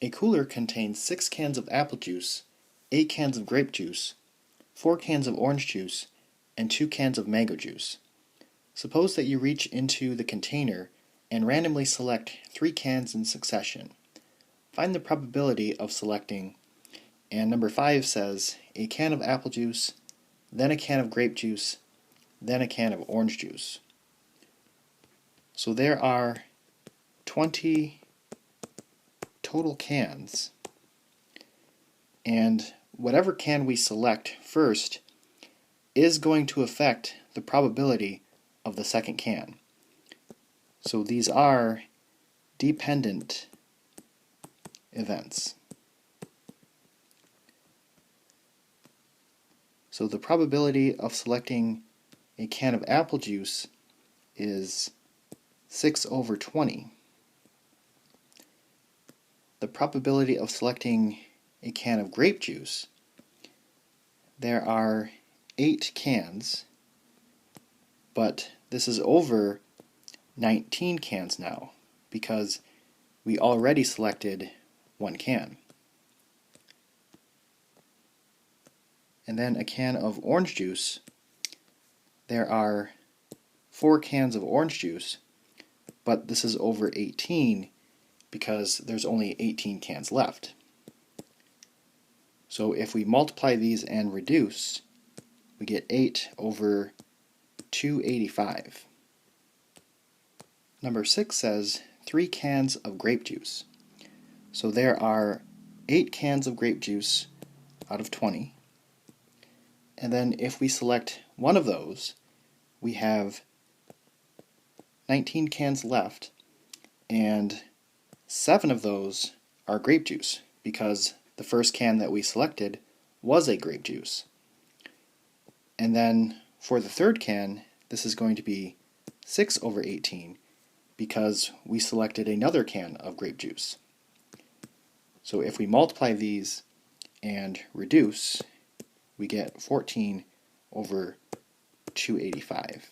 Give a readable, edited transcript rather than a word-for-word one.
A cooler contains 6 cans of apple juice, 8 cans of grape juice, 4 cans of orange juice, and 2 cans of mango juice. Suppose that you reach into the container and randomly select 3 cans in succession. Find the probability of selecting, and number 5 says a can of apple juice, then a can of grape juice, then a can of orange juice. So there are 20 total cans, and whatever can we select first is going to affect the probability of the second can. So these are dependent events. So the probability of selecting a can of apple juice is 6/20. The probability of selecting a can of grape juice, there are 8 cans, but this is over 19 cans now because we already selected 1 can. And then a can of orange juice, there are 4 cans of orange juice, but this is over 18 because there's only 18 cans left. So if we multiply these and reduce, we get 8/285. Number 6 says 3 cans of grape juice. So there are 8 cans of grape juice out of 20. And then if we select one of those, we have 19 cans left, and 7 of those are grape juice because the first can that we selected was a grape juice. And then for the third can, this is going to be 6/18 because we selected another can of grape juice. So if we multiply these and reduce, we get 14/285.